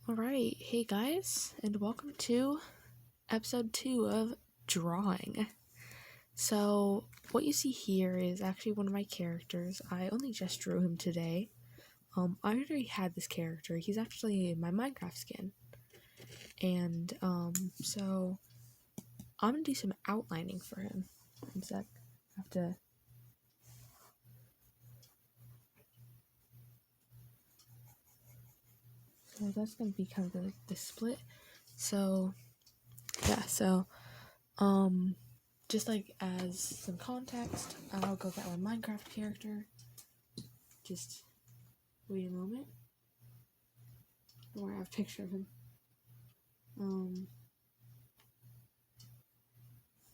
Alright, hey guys, and welcome to episode 2 of Drawing. So, what you see here is actually one of my characters. I only just drew him today. I already had this character. He's actually my Minecraft skin. And, so, I'm gonna do some outlining for him. One sec. I have to... So, that's gonna be kind of the split. So, yeah, just like as some context, I'll go get my Minecraft character. Just wait a moment. Or I have a picture of him.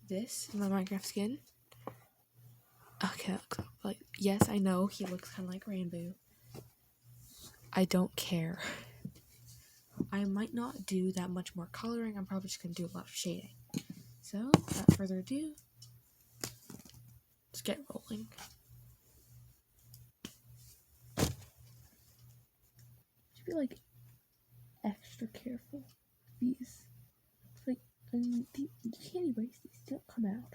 This is my Minecraft skin. Okay, like, yes, I know he looks kind of like Rainbow. I don't care. I might not do that much more coloring. I'm probably just gonna do a lot of shading. So, without further ado, let's get rolling. Should be like extra careful with these. It's like, you can't erase these. They don't come out.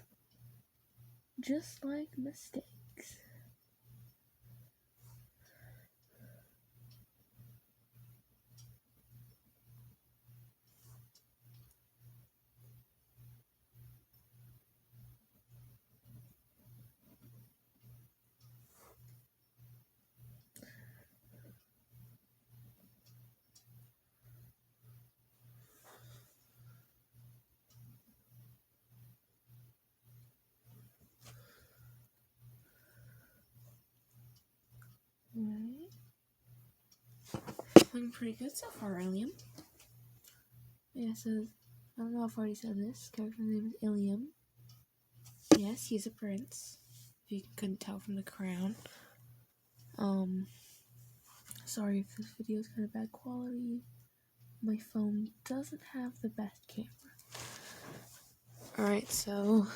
Just like mistakes. Alright. Looking pretty good so far, Ilium. Yeah, so I don't know if I already said this. Character name is Ilium. Yes, he's a prince. If you couldn't tell from the crown. Sorry if this video is kind of bad quality. My phone doesn't have the best camera. Alright, so...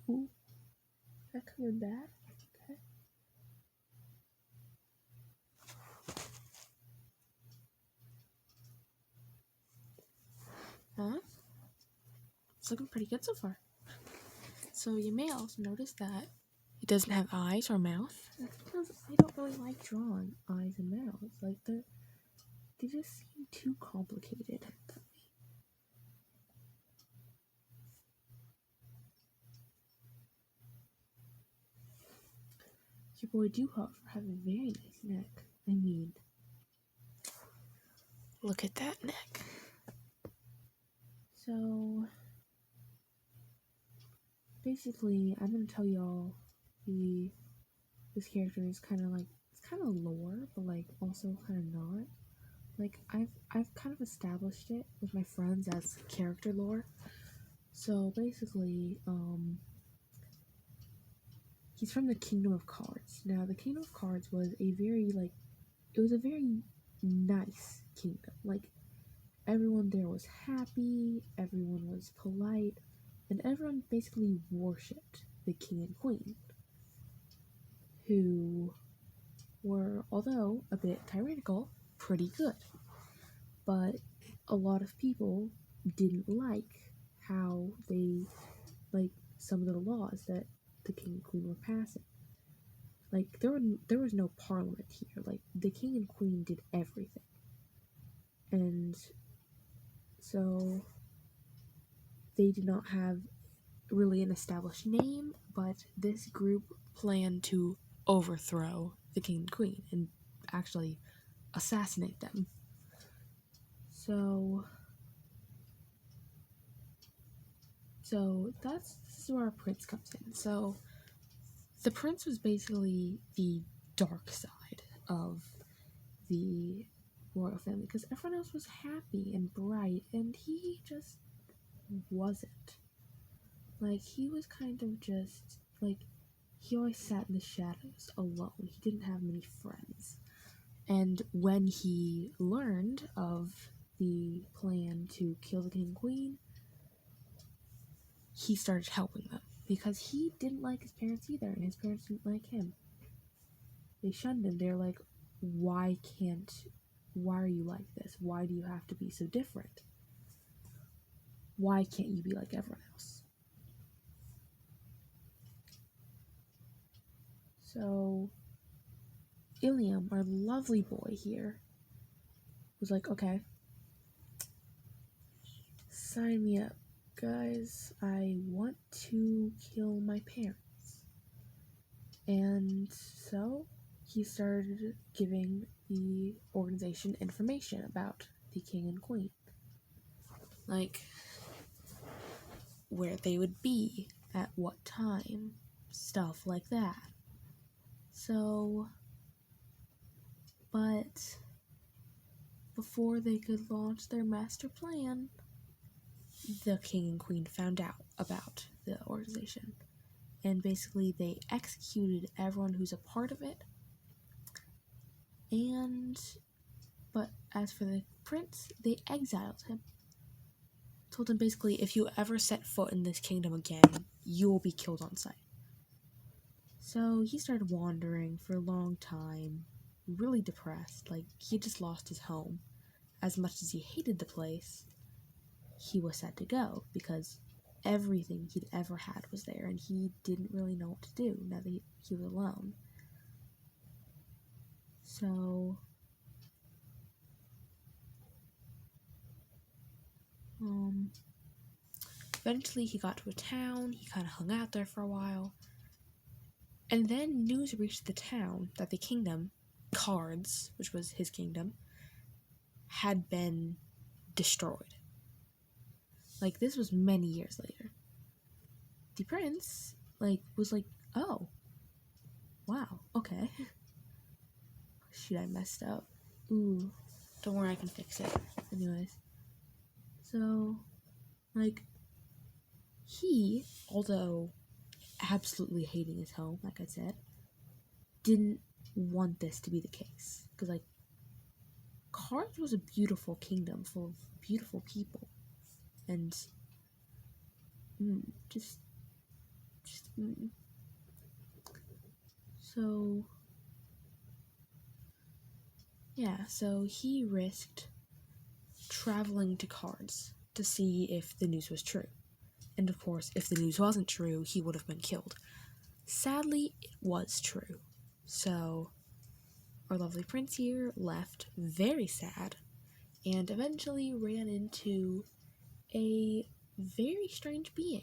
Ooh, is that coming back? Okay. Huh? It's looking pretty good so far. So you may also notice that it doesn't have eyes or mouth. That's because I don't really like drawing eyes and mouths. Like, they just seem too complicated. Your boy do, however, have a very nice neck. I mean, look at that neck. So, basically, I'm gonna tell y'all this character is kind of like, it's kind of lore, but like also kind of not. Like, I've kind of established it with my friends as character lore. So basically, he's from the Kingdom of Cards. Now, the Kingdom of Cards was a very nice kingdom. Like, everyone there was happy, everyone was polite, and everyone basically worshipped the king and queen, who were, although a bit tyrannical, pretty good. But a lot of people didn't like how they, like, some of the laws that the king and queen were passing. Like, there was no parliament here. Like, the king and queen did everything. And so they did not have really an established name, but this group planned to overthrow the king and queen and actually assassinate them. So this is where our prince comes in. So the prince was basically the dark side of the royal family because everyone else was happy and bright, and he just wasn't. Like, he was kind of just, like, he always sat in the shadows alone. He didn't have many friends. And when he learned of the plan to kill the king and queen, he started helping them because he didn't like his parents either, and his parents didn't like him. They shunned him. They're like, why are you like this? Why do you have to be so different? Why can't you be like everyone else? So Ilium, our lovely boy here, was like, okay, sign me up, guys. I want to kill my parents. And so he started giving the organization information about the king and queen. Like, where they would be, at what time, stuff like that. So, but before they could launch their master plan, the king and queen found out about the organization. And basically they executed everyone who's a part of it. But as for the prince, they exiled him. Told him basically, if you ever set foot in this kingdom again, you will be killed on sight. So he started wandering for a long time, really depressed, like he just lost his home. As much as he hated the place, he was sad to go because everything he'd ever had was there, and he didn't really know what to do now that he was alone. So, eventually he got to a town, he kind of hung out there for a while, and then news reached the town that the kingdom, Cards, which was his kingdom, had been destroyed. Like, this was many years later. The prince, was like, oh, wow, okay. Shoot, I messed up. Ooh, don't worry, I can fix it. Anyways. So, he, although absolutely hating his home, like I said, didn't want this to be the case. Because, Cards was a beautiful kingdom full of beautiful people. And, So, yeah, so he risked traveling to Cards to see if the news was true. And of course, if the news wasn't true, he would have been killed. Sadly, it was true. So, our lovely prince here left very sad and eventually ran into a very strange being.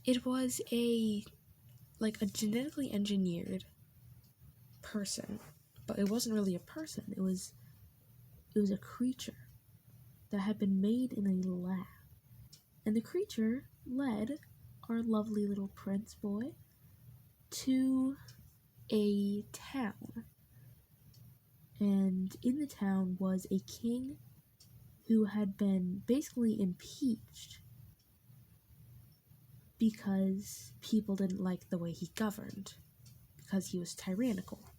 It was a genetically engineered person, but it wasn't really a person. It was a creature that had been made in a lab. And the creature led our lovely little prince boy to a town. And in the town was a king who had been basically impeached because people didn't like the way he governed, because he was tyrannical.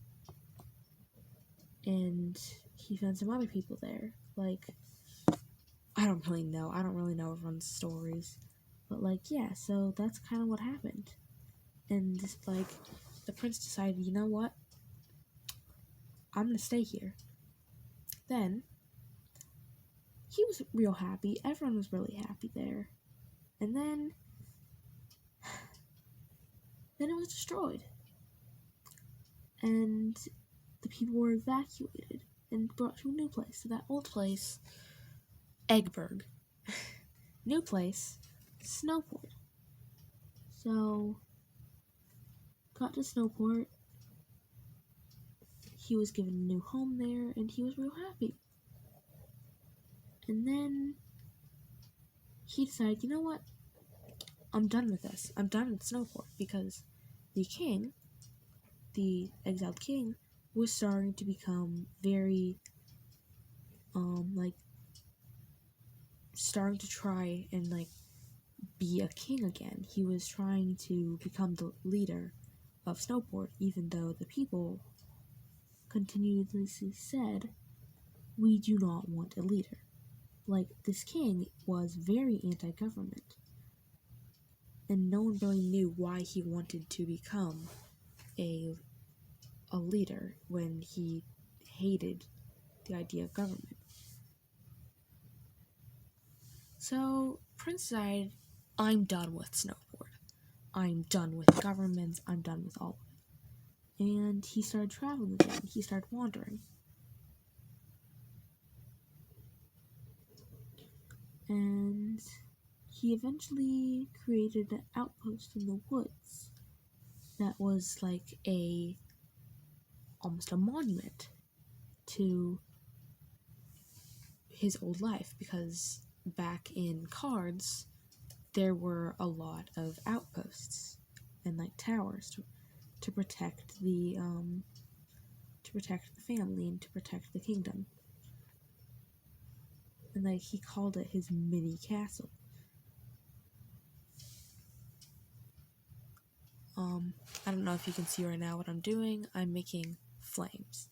And he found some other people there. I don't really know everyone's stories. But, yeah, so that's kind of what happened. And, the prince decided, you know what? I'm gonna stay here. Then, he was real happy. Everyone was really happy there. And then it was destroyed. And the people were evacuated and brought to a new place. So that old place, Eggberg. New place, Snowport. So, got to Snowport. He was given a new home there, and he was real happy. And then he decided, you know what? I'm done with this. I'm done with Snowport, because the king, the exiled king, was starting to become very, like, starting to try and, like, be a king again. He was trying to become the leader of Snowport, even though the people continuously said, we do not want a leader. Like, this king was very anti-government, and no one really knew why he wanted to become a leader when he hated the idea of government. So, Prince decided, I'm done with Snowport. I'm done with governments. I'm done with all of it. And he started traveling again. He started wandering. And he eventually created an outpost in the woods that was like almost a monument to his old life, because back in Cards there were a lot of outposts and like towers to protect the family and to protect the kingdom. And like he called it his mini castle. I don't know if you can see right now what I'm doing. I'm making flames.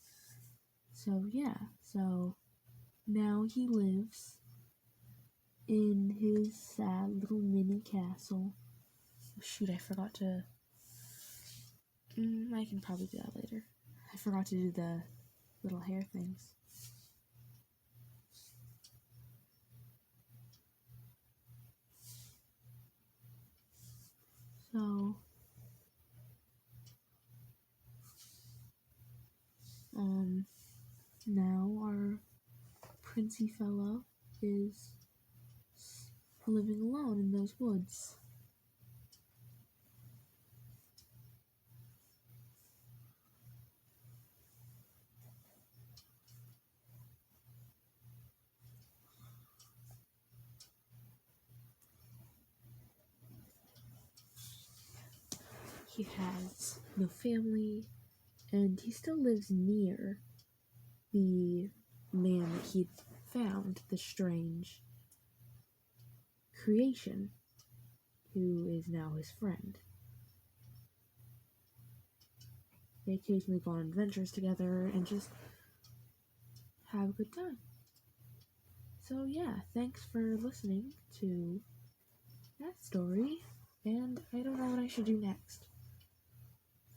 So yeah, so now he lives in his sad little mini castle. Oh, shoot, I forgot to. I can probably do that later. I forgot to do the little hair things. So, now our princey fellow is living alone in those woods. He has no family, and he still lives near the man that he'd found, the strange creation, who is now his friend. They occasionally go on adventures together and just have a good time. So yeah, thanks for listening to that story, and I don't know what I should do next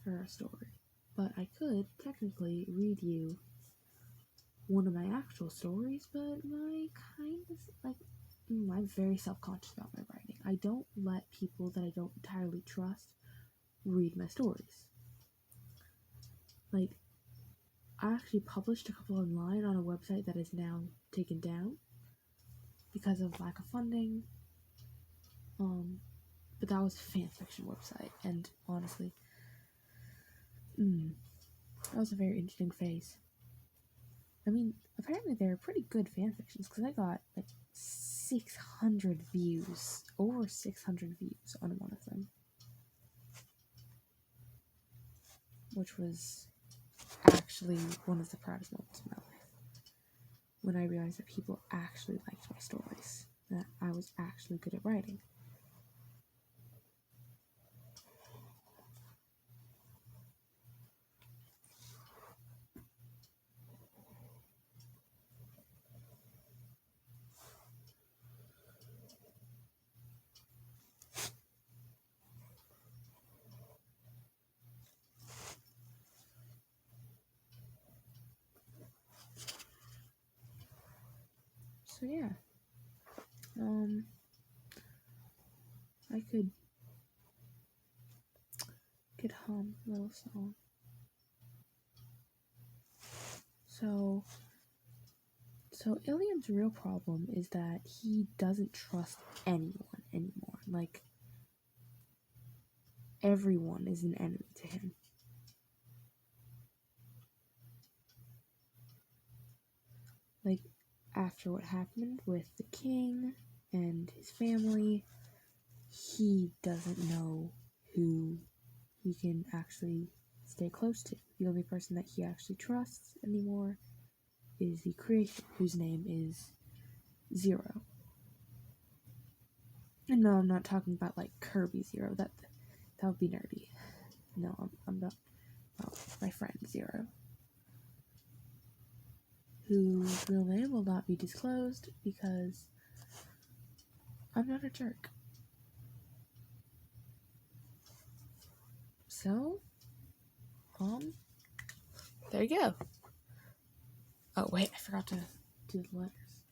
for a story, but I could technically read you one of my actual stories, but I'm very self-conscious about my writing. I don't let people that I don't entirely trust read my stories. Like, I actually published a couple online on a website that is now taken down because of lack of funding. But that was a fanfiction website, and honestly, that was a very interesting phase. I mean, apparently they're pretty good fanfictions, because I got like 600 views, over 600 views on one of them, which was actually one of the proudest moments of my life, when I realized that people actually liked my stories, that I was actually good at writing. So yeah, I could hum a little song. So Ilium's real problem is that he doesn't trust anyone anymore. Like, everyone is an enemy to him. Like, after what happened with the king and his family, he doesn't know who he can actually stay close to. The only person that he actually trusts anymore is the creation, whose name is Zero. And no, I'm not talking about like Kirby Zero. That would be nerdy. No, I'm not. Oh, my friend Zero, whose real name will not be disclosed because I'm not a jerk. So, there you go. Oh wait, I forgot to do the letters.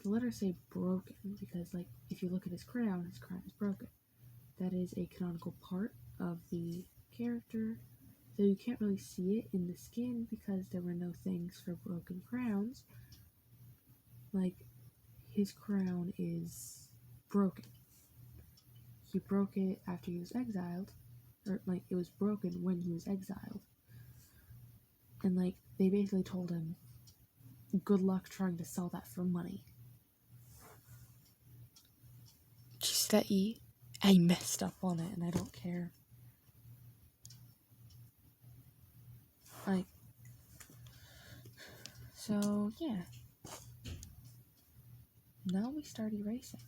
The letters say broken because, like, if you look at his crown is broken. That is a canonical part of the character, though you can't really see it in the skin because there were no things for broken crowns. Like, his crown is broken. He broke it after he was exiled, or, like, it was broken when he was exiled. And, like, they basically told him, good luck trying to sell that for money. Just that I messed up on it and I don't care. Like, so, yeah. Now we start erasing.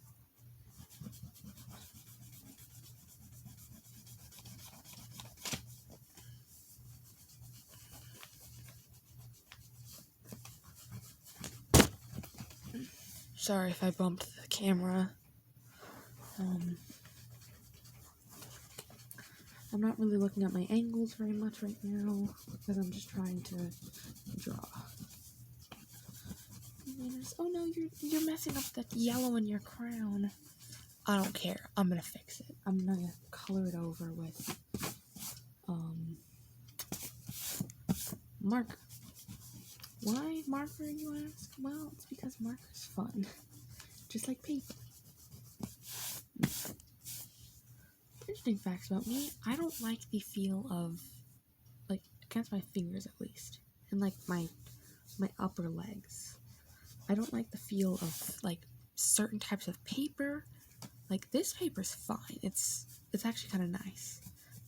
Sorry if I bumped the camera. I'm not really looking at my angles very much right now because I'm just trying to draw. Oh no, you're messing up the yellow in your crown. I don't care. I'm gonna fix it. I'm gonna color it over with marker. Why marker, you ask? Well, it's because marker's fun. Just like paper. Interesting facts about me. I don't like the feel of, like, against my fingers at least, and like my upper legs. I don't like the feel of, like, certain types of paper. Like, this paper's fine. It's actually kind of nice.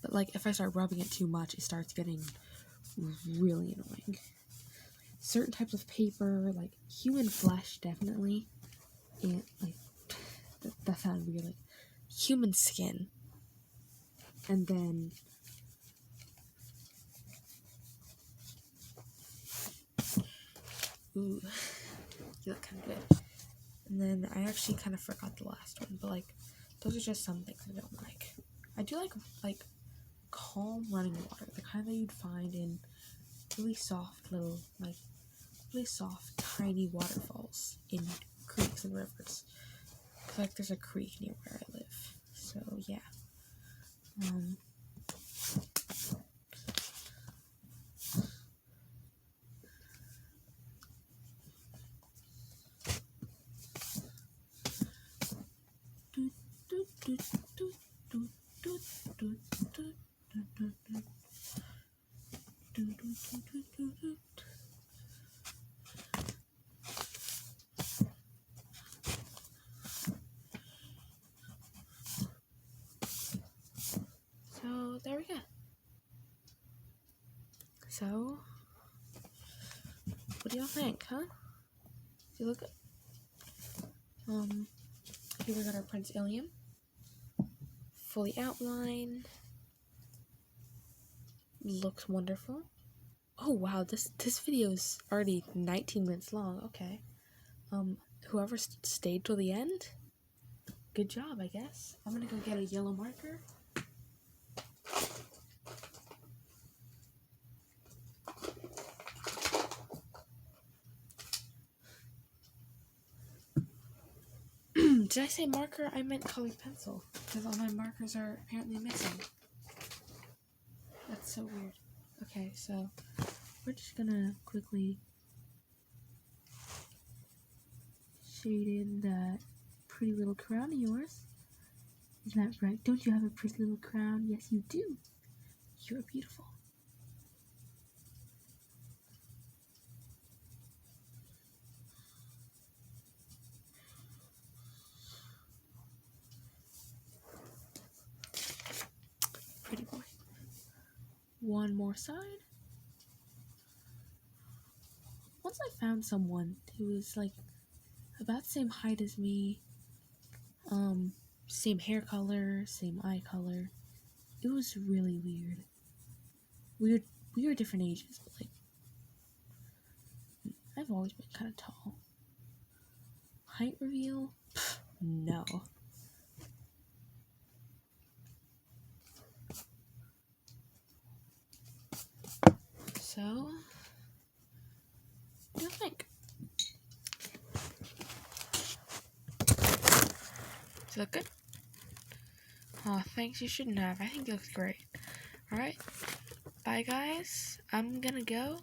But, like, if I start rubbing it too much, it starts getting really annoying. Certain types of paper, like human flesh, definitely. And, like, that sounded weird. Like, human skin. And then ooh, you look kind of good. And then I actually kind of forgot the last one, but, like, those are just some things I don't like. I do like calm running water, the kind that you'd find in really soft little, like, really soft, tiny waterfalls in creeks and rivers. Cause, like, there's a creek near where I live, so yeah. So there we go. So, what do y'all think, huh? Do you look good? Here we got our Prince Ilium, fully outlined. Looks wonderful. Oh wow, this video is already 19 minutes long. Okay. Whoever stayed till the end, good job, I guess. I'm gonna go get a yellow marker. Did I say marker? I meant colored pencil, because all my markers are apparently missing. That's so weird. Okay, so we're just gonna quickly shade in that pretty little crown of yours. Isn't that right? Don't you have a pretty little crown? Yes, you do. You're beautiful. Pretty boy. one more side. Once I found someone who was like about the same height as me, same hair color, same eye color. It was really weird. We were different ages, but like I've always been kind of tall. Height reveal? Pfft, no. So, what do you think? Does it look good? Oh, thanks. You shouldn't have. I think it looks great. Alright. Bye, guys. I'm gonna go.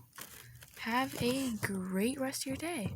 Have a great rest of your day.